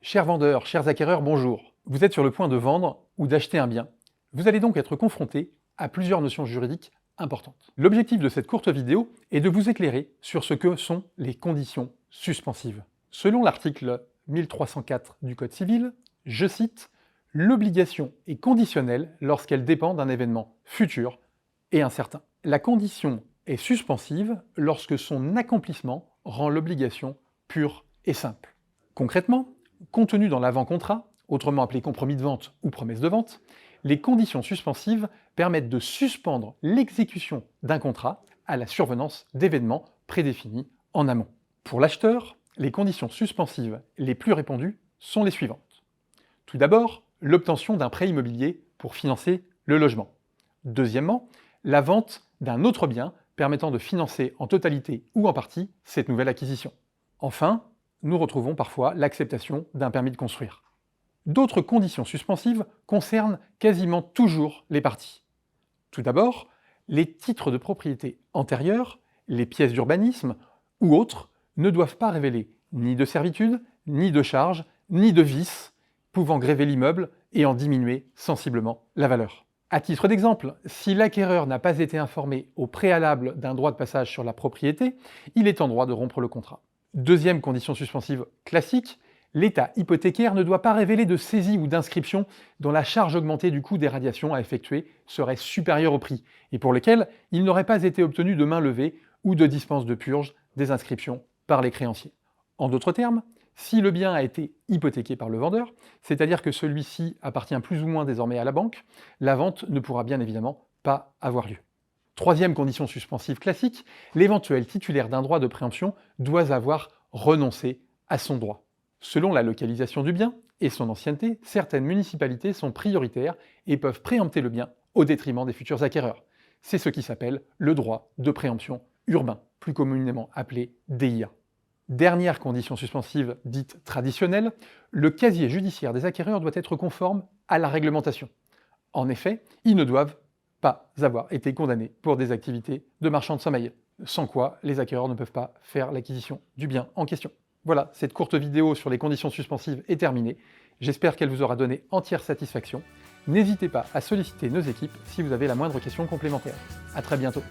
Chers vendeurs, chers acquéreurs, bonjour. Vous êtes sur le point de vendre ou d'acheter un bien. Vous allez donc être confronté à plusieurs notions juridiques importantes. L'objectif de cette courte vidéo est de vous éclairer sur ce que sont les conditions suspensives. Selon l'article 1304 du Code civil, je cite, « L'obligation est conditionnelle lorsqu'elle dépend d'un événement futur et incertain. La condition est suspensive lorsque son accomplissement rend l'obligation pure et simple. » Concrètement, contenu dans l'avant-contrat, autrement appelé compromis de vente ou promesse de vente, les conditions suspensives permettent de suspendre l'exécution d'un contrat à la survenance d'événements prédéfinis en amont. Pour l'acheteur, les conditions suspensives les plus répandues sont les suivantes. Tout d'abord, l'obtention d'un prêt immobilier pour financer le logement. Deuxièmement, la vente d'un autre bien permettant de financer en totalité ou en partie cette nouvelle acquisition. Enfin, nous retrouvons parfois l'acceptation d'un permis de construire. D'autres conditions suspensives concernent quasiment toujours les parties. Tout d'abord, les titres de propriété antérieurs, les pièces d'urbanisme ou autres ne doivent pas révéler ni de servitude, ni de charges, ni de vices pouvant gréver l'immeuble et en diminuer sensiblement la valeur. À titre d'exemple, si l'acquéreur n'a pas été informé au préalable d'un droit de passage sur la propriété, il est en droit de rompre le contrat. Deuxième condition suspensive classique, l'État hypothécaire ne doit pas révéler de saisie ou d'inscription dont la charge augmentée du coût des radiations à effectuer serait supérieure au prix, et pour lequel il n'aurait pas été obtenu de main levée ou de dispense de purge des inscriptions par les créanciers. En d'autres termes, si le bien a été hypothéqué par le vendeur, c'est-à-dire que celui-ci appartient plus ou moins désormais à la banque, la vente ne pourra bien évidemment pas avoir lieu. Troisième condition suspensive classique, l'éventuel titulaire d'un droit de préemption doit avoir renoncé à son droit. Selon la localisation du bien et son ancienneté, certaines municipalités sont prioritaires et peuvent préempter le bien au détriment des futurs acquéreurs. C'est ce qui s'appelle le droit de préemption urbain, plus communément appelé DIA. Dernière condition suspensive dite traditionnelle, le casier judiciaire des acquéreurs doit être conforme à la réglementation. En effet, ils ne doivent pas avoir été condamnés pour des activités de marchand de sommeil, sans quoi les acquéreurs ne peuvent pas faire l'acquisition du bien en question. Voilà, cette courte vidéo sur les conditions suspensives est terminée. J'espère qu'elle vous aura donné entière satisfaction. N'hésitez pas à solliciter nos équipes si vous avez la moindre question complémentaire. À très bientôt.